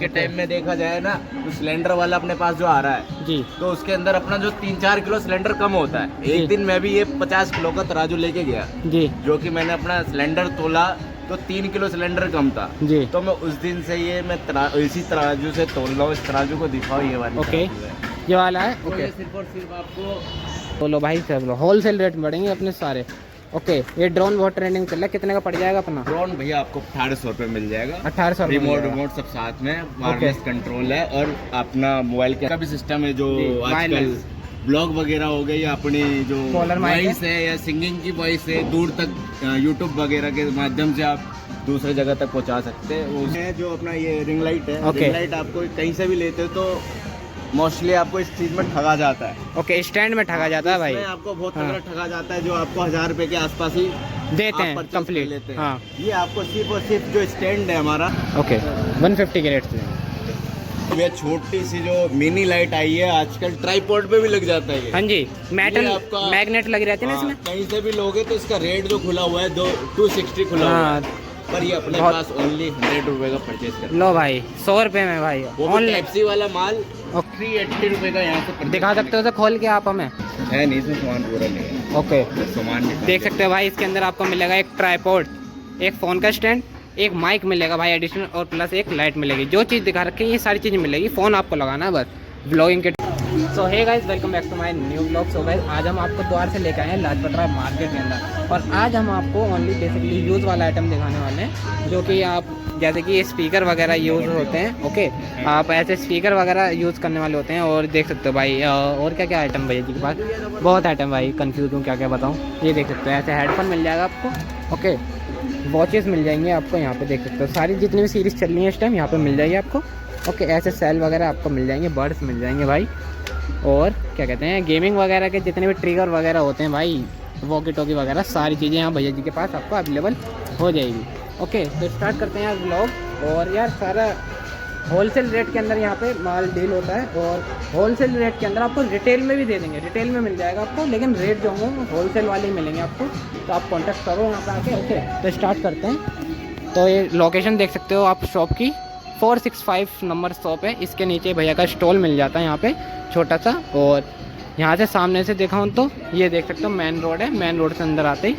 के टाइम में देखा जाए ना तो सिलेंडर वाला अपने पास जो आ रहा है जी तो उसके अंदर अपना जो 3-4 किलो सिलेंडर कम होता है। जी। एक दिन मैं भी ये 50 किलो का तराजू लेके गया, जी जो कि मैंने अपना सिलेंडर तोला तो 3 किलो सिलेंडर कम था। जी तो मैं उस दिन से ये मैं इसी तराजू से तोल रहा हूँ। इस तराजू को दिखाओ, ये वाली ओके, तराजू है। ये वाला है। तो ओके, ये सिर्फ और सिर्फ आपको बोलो भाई चलो होलसेल रेट में पड़ेंगे अपने सारे। ओके, ये ड्रोन बहुत ट्रेंडिंग चल रहा है, कितने का पड़ जाएगा अपना? ड्रोन भैया आपको 1800 रुपये मिल जाएगा। 1800 रिमोट सब साथ में, वायरलेस कंट्रोल है और अपना मोबाइल का भी सिस्टम है जो आजकल ब्लॉग वगैरह हो गई, अपनी जो वॉइस है या सिंगिंग की वॉइस है दूर तक यूट्यूब वगैरह के माध्यम से आप दूसरे जगह तक पहुंचा सकते हैं। उसमें जो अपना ये रिंग लाइट है, रिंग लाइट आपको कहीं से भी लेते हो तो मोस्टली आपको इस चीज में ठगा जाता है। ओके, स्टैंड में ठगा जाता है भाई, आपको बहुत तगड़ा ठगा जाता है, जो आपको 1000 रुपए के आसपास ही देते हैं कंप्लीट लेते हैं। हाँ, ये आपको सिर्फ और सिर्फ जो स्टैंड है हमारा, ओके 150 के रेट से। ये छोटी सी जो मिनी लाइट आई है आजकल, ट्राइपॉड पे भी लग जाता है ये। हाँ जी, मेटल आपका मैग्नेट लगी रहती है ना इसमें। कहीं से भी लोगे तो इसका रेट जो खुला हुआ है 260 खुला हुआ है, पर ये अपने पास ओनली 100 रुपए का परचेज कर। लो भाई 100 रुपए में भाई ऑनलाइन टैक्सी वाला माल 380 रुपए का यहाँ से दिखा सकते हो तो खोल के आप हमें। है नहीं, इसमें सामान पूरा नहीं है। ओके, सामान नहीं देख सकते हो भाई, इसके अंदर आपको मिलेगा एक ट्राइपॉड, एक फ़ोन का स्टैंड, एक माइक मिलेगा भाई एडिशनल, और प्लस एक लाइट मिलेगी। जो चीज़ दिखा रखी है ये सारी चीज़ें मिलेगी, फ़ोन आपको लगाना है बस ब्लॉगिंग के। So hey guys, welcome back to my new blog. So guys, आज हम आपको द्वार से लेकर आए हैं लाजपत राय मार्केट के अंदर, और आज हम आपको ओनली बेसिकली यूज़ वाला आइटम दिखाने वाले हैं, जो कि आप जैसे कि ये स्पीकर वगैरह यूज़ होते हैं। ओके, आप ऐसे स्पीकर वगैरह यूज़ करने वाले होते हैं। और देख सकते हो भाई, और क्या क्या आइटम भैया जी के पास, बहुत आइटम भाई, कंफ्यूज हूँ क्या क्या बताऊँ। ये देख सकते हो, ऐसे हेडफोन मिल जाएगा आपको। ओके, वॉचेस मिल जाएंगे आपको, यहाँ पे देख सकते हो सारी जितनी भी सीरीज़ चल रही है इस टाइम यहाँ पे मिल जाएगी आपको। ओके, ऐसे सेल वगैरह आपको मिल जाएंगे, बर्ड्स मिल जाएंगे भाई, और क्या कहते हैं गेमिंग वगैरह के जितने भी ट्रिगर वगैरह होते हैं भाई, वॉकी टॉकी वगैरह सारी चीज़ें यहाँ भैया जी के पास आपको अवेलेबल हो जाएगी। ओके, तो स्टार्ट करते हैं यार ब्लॉग। और यार सारा होलसेल रेट के अंदर यहाँ पे माल डील होता है, और होलसेल रेट के अंदर आपको रिटेल में भी दे देंगे, रिटेल में मिल जाएगा आपको, लेकिन रेट जो होंगे होलसेल वाले ही मिलेंगे आपको। तो आप कॉन्टैक्ट करो यहाँ पे आके। ओके, तो स्टार्ट करते हैं। तो ये लोकेशन देख सकते हो आप शॉप की, 465 नंबर शॉप है, इसके नीचे भैया का स्टॉल मिल जाता है यहाँ पे छोटा सा। और यहाँ से सामने से देखा हूँ तो ये देख सकते हो मेन रोड है, मेन रोड से अंदर आते ही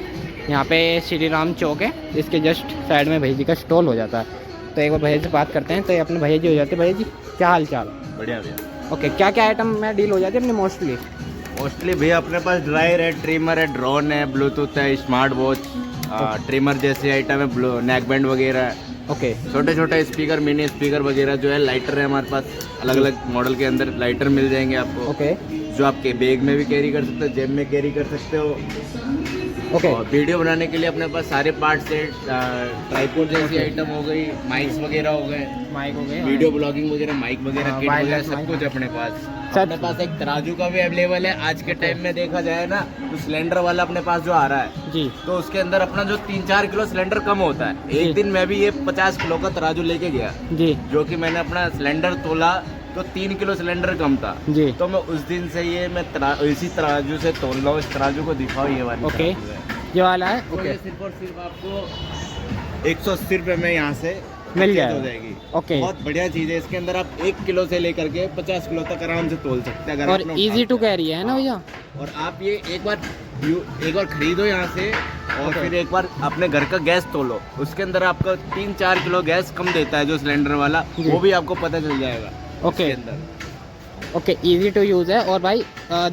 यहाँ पे श्री राम चौक है, इसके जस्ट साइड में भैया जी का स्टॉल हो जाता है। तो एक बार भैया से बात करते हैं। तो ये अपने भैया जी हो जाते हैं। भैया जी क्या हाल चाल? बढ़िया भैया। ओके, क्या क्या आइटम में डील हो जाती है अपने मोस्टली भैया अपने पास ड्रायर है, ट्रिमर है, ड्रोन है, ब्लूटूथ है, स्मार्ट वॉच, ट्रिमर जैसे आइटम है, नेक बैंड वगैरह है। ओके, छोटे छोटे स्पीकर, मिनी स्पीकर वगैरह जो है, लाइटर है हमारे पास, अलग अलग मॉडल के अंदर लाइटर मिल जाएंगे आपको। ओके, जो आपके बैग में भी कैरी कर सकते हो, जेब में कैरी कर सकते हो। ओके, और वीडियो बनाने के लिए अपने पास सारे पार्ट्स है, ट्राइपॉड जैसी आइटम हो गई, माइक्स वगैरह हो गए, माइक हो गए, वीडियो ब्लॉगिंग वगैरह, माइक वगैरह, किट वगैरह, सब कुछ अपने पास। अपने पास एक तराजू का भी अवेलेबल है। आज के टाइम में देखा जाए ना तो सिलेंडर वाला अपने पास जो आ रहा है जी, तो उसके अंदर अपना जो 3-4 किलो सिलेंडर कम होता है। एक दिन मैं भी ये 50 किलो का तराजू लेके गया, जी, जो कि मैंने अपना सिलेंडर तोला तो 3 किलो सिलेंडर कम था। जी, तो मैं उस दिन से ये मैं इसी तराजू से तोल रहा हूँ। इस तराजू को दिखाओ, ये वाली ओके, तराजू है। ये वाला है। तो ओके, ये सिर्फ और सिर्फ आपको 180 रुपए में यहाँ से मिल हो जाएगी। ओके, बहुत बढ़िया चीज़ है। इसके अंदर आप 1 किलो से लेकर के 50 किलो तक आराम से तोल सकते हैं अगर और आपने इजी टू उठा कैरी है ना भैया। और आप ये एक बार खरीदो यहाँ से, और Okay. फिर एक बार अपने घर का गैस तोलो, उसके अंदर आपका 3-4 किलो गैस कम देता है जो सिलेंडर वाला, जी। वो भी आपको पता चल जाएगा। ओके, इसके अंदर ओके, इजी टू यूज़ है। और भाई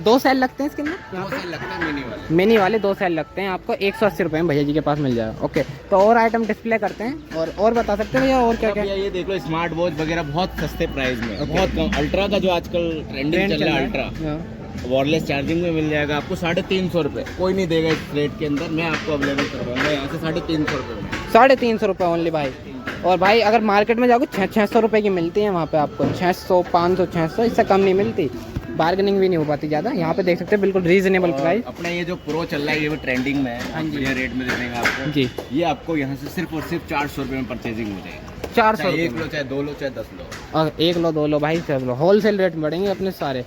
2 सेल लगते हैं इसके अंदर, यहाँ से लगता है मिनी वाला। मिनी वाले 2 सेल लगते हैं, आपको 180 रुपये में भैया जी के पास मिल जाएगा। ओके, तो और आइटम डिस्प्ले करते हैं, और बता सकते हैं भैया और क्या क्या? ये देख लो, स्मार्ट वॉच वगैरह बहुत सस्ते प्राइस में, बहुत कम। अल्ट्रा का जो आजकल ट्रेंडिंग चल रहा है, अल्ट्रा वायरलेस चार्जिंग में मिल जाएगा आपको 350 रुपये। कोई नहीं देगा इस रेट के अंदर, मैं आपको अवेलेबल करवाऊंगा यहाँ से 350 रुपये में। 350 रुपये ओनली भाई। और भाई अगर मार्केट में जाओगे 600 रुपये की मिलती है वहाँ पे आपको, 600, 500, 600, इससे कम नहीं मिलती। बार्गेनिंग भी नहीं हो पाती ज़्यादा। यहाँ पे देख सकते हैं बिल्कुल रीजनेबल प्राइस। अपना ये जो प्रो चल रहा है ये भी ट्रेंडिंग में है, हाँ जी, बढ़िया रेट में दे देंगे आपको जी। ये आपको यहाँ से सिर्फ और सिर्फ 400 रुपये में परचेजिंग हो जाएगी। 400 1 लो, चाहे 2 लो, चाहे 10 लो। और 1 लो 2 लो भाई, सब लो, होलसेल रेट में पड़ेंगे अपने सारे।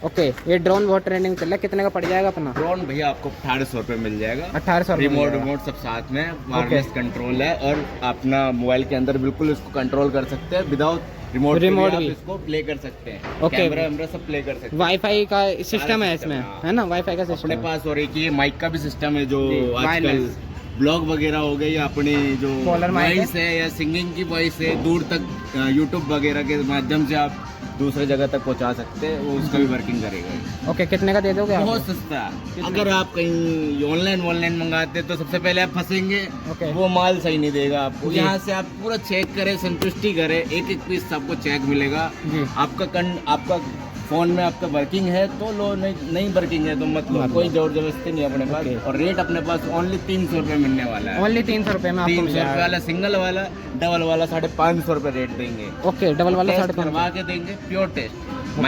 ओके, ये ड्रोन बहुत ट्रेंडिंग चल रहा है, कितने का पड़ जाएगा अपना? ड्रोन भैया आपको 1800 रुपये मिल जाएगा। 1800 रिमोट सब साथ में, वायरलेस कंट्रोल है, और अपना मोबाइल के अंदर बिल्कुल इसको कंट्रोल कर सकते हैं विदाउट रिमोट रिमोट आप भी। इसको प्ले कर सकते हैं। ओके। कैमरा वैमरा सब प्ले कर सकते हैं। वाईफाई का सिस्टम है system इसमें, है, हाँ। है ना, वाईफाई का सिस्टम अपने है। पास और एक ये माइक का भी सिस्टम है जो जी, आजकल wireless। ब्लॉग वगैरह हो गई या अपनी जो Caller mic वॉइस है या सिंगिंग की वॉइस है दूर तक यूट्यूब वगैरह के माध्यम से आप दूसरे जगह तक पहुंचा सकते हैं, वो उसका भी वर्किंग करेगा। ओके, कितने का दे दोगे आप? बहुत सस्ता है। अगर आप कहीं ऑनलाइन मंगाते हैं तो सबसे पहले आप फंसेंगे, ओके। वो माल सही नहीं देगा आपको। जी। यहाँ से आप पूरा चेक करें, संतुष्टि करें, एक एक पीस आपको चेक मिलेगा। जी। आपका फोन में आपका वर्किंग है तो लो, नहीं वर्किंग है तो मत लो, मत लो। कोई जोर जबरदस्ती नहीं है अपने पास। ओके। और रेट अपने पास ओनली 300 रुपये मिलने वाला है। ओनली 300 रुपये में आपको 300 मिल रुपये जाएगा। वाला सिंगल वाला, डबल वाला 550 रुपये रेट देंगे। ओके, डबल वाला टेस्ट 550। करवा के देंगे, प्योर टेस्ट।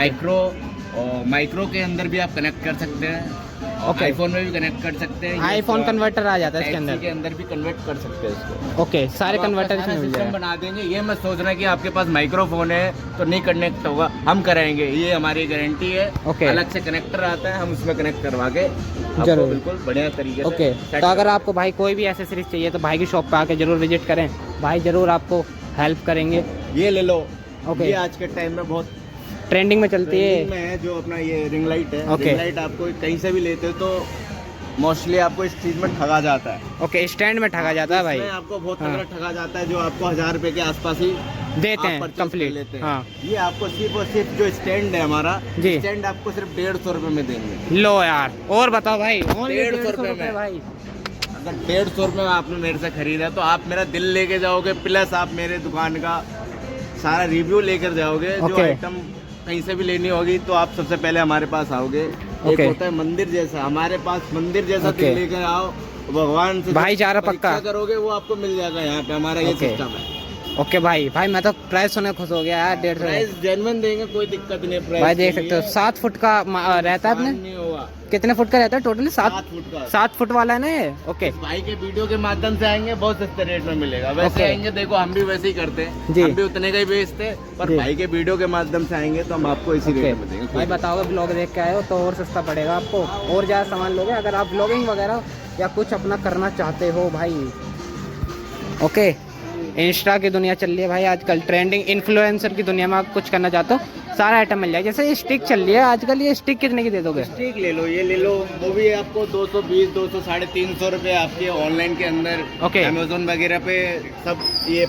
माइक्रो के अंदर भी आप कनेक्ट कर सकते हैं, ओके। आईफोन में भी कनेक्ट कर सकते हैं। आईफोन कन्वर्टर आ जाता है इसके Type-C अंदर। के अंदर भी कन्वर्ट कर सकते हैं इसको। ओके, सारे तो आपका कन्वर्टर सारा इसमें मिल सिस्टम जाएगा। बना देंगे। ये मत सोचना कि आपके पास माइक्रोफोन है तो नहीं कनेक्ट होगा, हम कराएंगे, ये हमारी गारंटी है। ओके। अलग से कनेक्टर आता है, हम उसमें कनेक्ट करवा के आपको जरूर। बिल्कुल बढ़िया तरीके से ओके, set तो अगर करवा आपको भाई कोई भी एसेसरीज चाहिए तो भाई की शॉप पे आके जरूर विजिट करें, भाई जरूर आपको हेल्प करेंगे। देंगे। ये ले लो। ओके। ये आज के टाइम में बहुत ट्रेंडिंग में चलती ट्रेंडिंग है। में है, जो अपना ये रिंग लाइट है। ओके। रिंग लाइट आपको कहीं से भी लेते हो तो मोस्टली आपको इस चीज में ठगा जाता है। ओके, स्टैंड में ठगा जाता है भाई। इसमें आपको बहुत हाँ। तगड़ा ठगा जाता है, जो आपको 1000 रुपए के आसपास ही देते आप हैं purchase कर कंप्लीट। लेते हैं। हाँ ये आपको सिर्फ और सिर्फ जो स्टैंड है हमारा, जी। स्टैंड आपको सिर्फ 150 रुपए में देंगे। लो यार, और बताओ भाई, ओनली 150 150 रुपये में। भाई। अगर 150 रुपए में आपने मेरे से खरीदा तो आप मेरा दिल लेके जाओगे, प्लस आप मेरे दुकान का सारा रिव्यू लेकर जाओगे। जो ओके। आइटम कहीं से भी लेनी होगी तो आप सबसे पहले हमारे पास आओगे। एक ओके। होता है मंदिर जैसा, हमारे पास मंदिर जैसा ओके। दिल लेकर आओ, भगवान से भाईचारा परीक्षा पक्का। करोगे वो आपको मिल जाएगा। यहाँ पे हमारा ये ओके। सिस्टम है। ओके भाई, मैं तो प्राइस सुने खुश हो गया यार, 150। प्राइस जेन्युइन देंगे, कोई दिक्कत नहीं है। प्राइस भाई देख सकते हो 7 फुट का रहता है अपने। नहीं होगा। कितने फुट का रहता है टोटली? 7 फुट का। 7 फुट वाला है ना ये। ओके। भाई के वीडियो के माध्यम से आएंगे, बहुत सस्ते रेट में मिलेगा। वैसे ओके। आएंगे, देखो हम भी वैसे ही करते हैं, जी। हम भी उतने का ही बेचते हैं, पर जी। भाई के वीडियो के माध्यम से आएंगे तो हम आपको इसी ओके रेट में देंगे। भाई, बताओगे ब्लॉग देख के आए हो तो और सस्ता पड़ेगा आपको, और ज़्यादा सामान लोगे अगर आप ब्लॉगिंग वगैरह या कुछ अपना करना चाहते हो भाई। ओके, इंस्टा की दुनिया चल रही है भाई आजकल, ट्रेंडिंग इन्फ्लुएंसर की दुनिया में आप कुछ करना चाहते हो सारा आइटम मिल जाएगा। जैसे ये स्टिक चल रही है आजकल, ये स्टिक कितने की दे दोगे? ठीक ले लो, ये ले लो, वो भी आपको 220, 200, 350 रुपए आपके ऑनलाइन के अंदर, ओके। अमेजोन वगैरह पे सब ये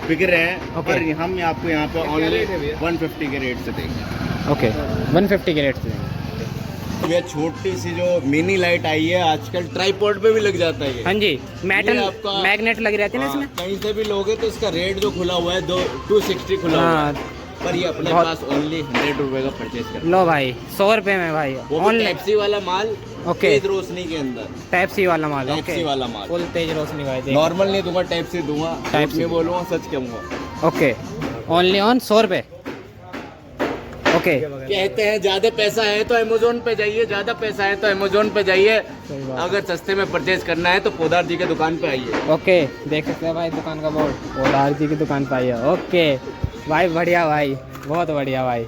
बिक रहे हैं। ओके। पर हम आपको यहाँ पे ऑनली 150 के रेट से देंगे। ओके, 150 के रेट से। ये छोटी सी जो मिनी लाइट आई है आजकल, ट्राइपॉड पे भी लग जाता है ये। हाँ जी, मेटल ये आपका- मैग्नेट लगी रहती है ना हाँ, इसमें। कहीं से भी लोगे तो इसका रेट जो खुला हुआ है 260 खुला हुआ हाँ, है, पर ये अपने बहुत- पास ओनली 100 रुपए का परचेज कर। लो भाई 100 रुपये में भाई, वो भी ऑनलाइन टाइप सी वाला माल, ओके। तेज रोशनी के अंदर, टाइप सी वाला माल। टाइप सी ओके, वाला माल। फुल तेज रोशनी भाई देख। नॉर्मल नहीं दूंगा, टाइप सी दूंगा। टाइप झूठ सी। नहीं बोलूंगा, सच कहूंगा। ओके, ओनली ऑन 100 रुपये। ओके, कहते हैं ज्यादा पैसा है तो अमेजोन पे जाइए, ज्यादा पैसा है तो अमेजोन पे जाइए। सही बात। अगर सस्ते में परचेज करना है तो पोदार जी के दुकान पे आइए। ओके, देख सकते हैं भाई दुकान का बोर्ड, पोदार जी की दुकान पे आई है। ओके भाई, बढ़िया भाई, बहुत बढ़िया भाई।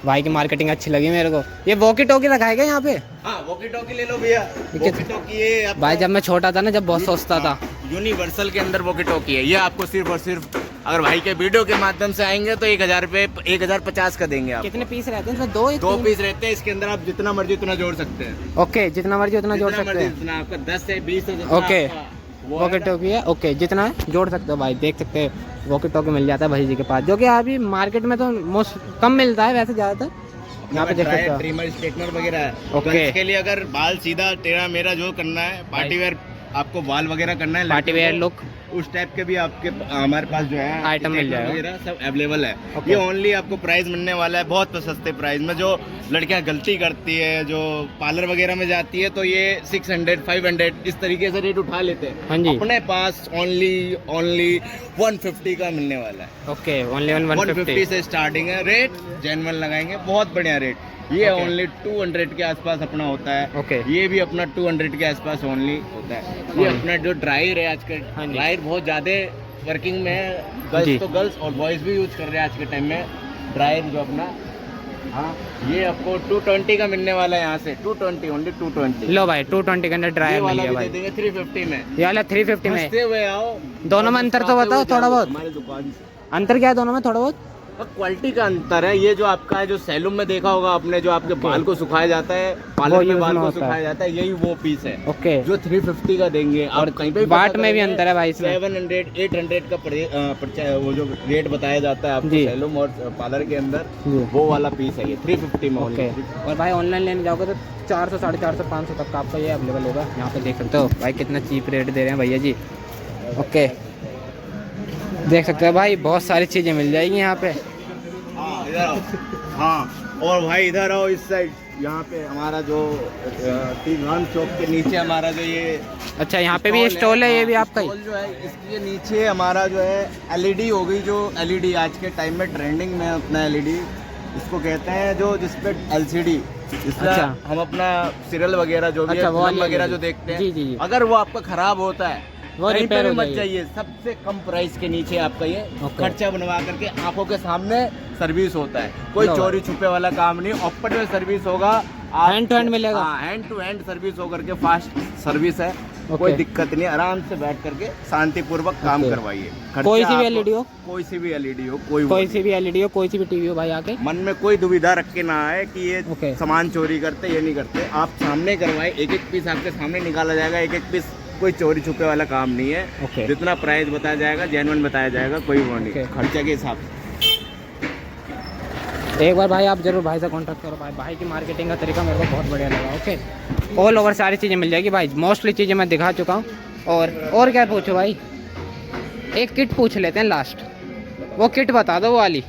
भाई की मार्केटिंग अच्छी लगी मेरे को। ये वॉकी टॉकी रखा है क्या यहाँ पे? हाँ, वॉकी टॉकी ले लो भैया। वॉकी टॉकी ये आपका- भाई जब मैं छोटा था ना, जब बहुत सस्ता था। यूनिवर्सल के अंदर वॉकी टॉकी है। ये आपको सिर्फ और सिर्फ अगर भाई के वीडियो के माध्यम से आएंगे तो 1000 रुपए, 1050 का देंगे आप। कितने पीस रहते हैं इसमें? दो दो पीस रहते हैं इसके अंदर, आप जितना मर्जी उतना जोड़ सकते हैं। ओके, जितना मर्जी उतना जोड़ जितना सकते मर्जी हैं। उतना, आपका 10 से 20 से जितना ओके। आपका वो वॉकी है ना। टॉकी है। ओके, जितना है जोड़ सकते हो भाई, देख सकते हैं वॉकी टॉकी मिल जाता है भाई जी के पास, जो कि अभी मार्केट में तो मोस्ट कम मिलता है वैसे ज़्यादातर। यहाँ पे देख सकते हो। ट्रिमर, स्ट्रेटनर वगैरह है। ओके। गर्ल्स के लिए अगर बाल सीधा टेढ़ा मेरा जो करना है, पार्टी वेयर आपको बाल वगैरह करना है, पार्टी वेयर लड़कियों को, लुक उस टाइप के भी आपके हमारे पास जो है आइटम मिल स्ट्रेटनर जाएगा। वगैरह सब अवेलेबल है। ओके। ये ओनली आपको प्राइस मिलने वाला है बहुत सस्ते प्राइस में। जो लड़कियां गलती करती है, जो पार्लर वगैरह में जाती है, तो ये 600, 500 इस तरीके से रेट उठा लेते हैं। हाँ जी। अपने पास ओनली 150 का मिलने वाला है। ओके, ओनली 150 150 से स्टार्टिंग है रेट, जेन्युइन लगाएंगे, बहुत बढ़िया रेट। ये ओके। ओनली 200 के आसपास अपना होता है। ओके। ये भी अपना 200 के आसपास ओनली होता है। ये ओनली। अपना जो ड्रायर है आजकल, हाँ जी। ड्रायर बहुत ज्यादा वर्किंग में है। जी। गर्ल्स तो गर्ल्स और बॉयज भी यूज कर रहे हैं आज के टाइम में ड्रायर जो अपना। हाँ, ये आपको 220 का मिलने वाला है यहाँ से। 220, ओनली 220। लो भाई 220 के अंदर ये ड्रायर मिल वाला गया भी दे भाई। देंगे 350 में। ये वाला 350 में। हंसते हुए आओ, दोनों में अंतर तो बताओ थोड़ा बहुत। हमारी दुकान से। अंतर क्या है दोनों में थोड़ा बहुत? क्वालिटी का अंतर है। ये जो आपका है, जो सैलून में देखा होगा आपने, जो आपके बाल को सुखाया जाता है, पार्लर में बाल को सुखाया जाता है, यही वो पीस है। ओके, जो 350 का देंगे। और कहीं पे वाट में भी अंतर है भाई इसमें। 700 800 का वो जो रेट बताया जाता है आपको सैलून और पार्लर के अंदर, वो वाला पीस है ये 350 में। ओके, और भाई ऑनलाइन लेने जाओगे तो 400 450 500 तक का आपका ये अवेलेबल होगा। यहाँ पे देख सकते हो भाई कितना चीप रेट दे रहे हैं भैया जी। ओके, देख सकते हो भाई बहुत सारी चीज़ें मिल जाएगी यहाँ पे। हाँ इधर आओ। हाँ, और भाई इधर आओ इस साइड। यहाँ पे हमारा जो तीन चौक के नीचे हमारा जो ये, अच्छा यहाँ पे भी स्टॉल है। ये भी आपका स्टॉल जो है, इसके नीचे हमारा जो है एलईडी हो गई। जो एलईडी आज के टाइम में ट्रेंडिंग में अपना एलईडी इसको कहते हैं, जो जिसपे एलसीडी, जिसमें हम अपना सीरियल वगैरह जो भी फिल्म वगैरह जो देखते हैं, जी। अगर वो आपका खराब होता है वो रिपेयर हो मत जाइए। सबसे कम प्राइस के नीचे आपका ये खर्चा बनवा करके आंखों के सामने सर्विस होता है। कोई चोरी छुपे वाला काम नहीं, ओपन में सर्विस होगा, हैंड टू हैंड मिलेगा। हैंड टू हैंड सर्विस होकर के फास्ट सर्विस है। कोई दिक्कत नहीं, आराम से बैठ करके शांतिपूर्वक काम करवाइए। कोई सी भी एलईडी हो, कोई सी भी एलईडी हो, कोई सी भी एलईडी हो, कोई सी भी टीवी हो भाई, आके मन में कोई दुविधा रख के ना आए कि ये सामान चोरी करते, ये नहीं करते। आप सामने करवाए, एक एक पीस आपके सामने निकाला जाएगा, एक एक पीस। कोई चोरी छुपे वाला काम नहीं है। जितना प्राइस बताया जाएगा जेन्युइन बताया जाएगा, कोई वो नहीं, खर्चे के हिसाब से। एक बार भाई आप जरूर भाई से कांटेक्ट करो। भाई की मार्केटिंग का तरीका मेरे को बहुत बढ़िया लगा। ओके, ऑल ओवर सारी चीज़ें मिल जाएगी भाई। मोस्टली चीज़ें मैं दिखा चुका हूँ। और क्या पूछो भाई, एक किट पूछ लेते हैं लास्ट। वो किट बता दो, वो वाली।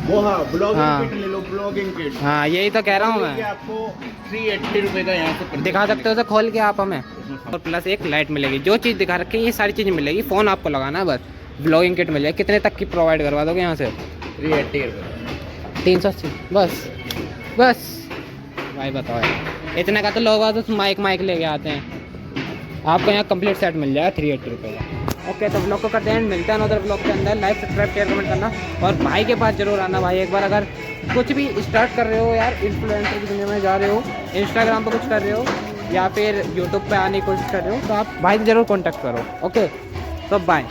वो हाँ, ब्लॉगिंग किट ले लो, ब्लॉगिंग किट। हाँ यही तो कह रहा हूँ मैं। आपको 380 रुपये का यहाँ से दिखा सकते हो तो खोल के आप हमें। और प्लस एक लाइट मिलेगी। जो चीज़ दिखा रखी है ये सारी चीज़ें मिलेगी। फ़ोन आपको लगाना है बस। ब्लॉगिंग किट मिल जाएगी। कितने तक की प्रोवाइड करवा दोगे यहाँ से? 380 रुपये। 380 बस भाई बताओ यार। इतने का तो लोग आते तो माइक लेके आते हैं। आपको यहाँ कंप्लीट सेट मिल जाएगा 380 रुपये का। ओके, तो ब्लॉग को करते हैं, मिलते हैं अदर ब्लॉग के अंदर। लाइक सब्सक्राइब शेयर कमेंट करना और भाई के पास जरूर आना भाई। एक बार अगर कुछ भी स्टार्ट कर रहे हो यार, इन्फ्लुएंसर की दुनिया में जा रहे हो, इंस्टाग्राम पर कुछ कर रहे हो या फिर यूट्यूब पे आने की कोशिश कर रहे हो, तो आप भाई से ज़रूर कॉन्टैक्ट करो। ओके, तो बाय।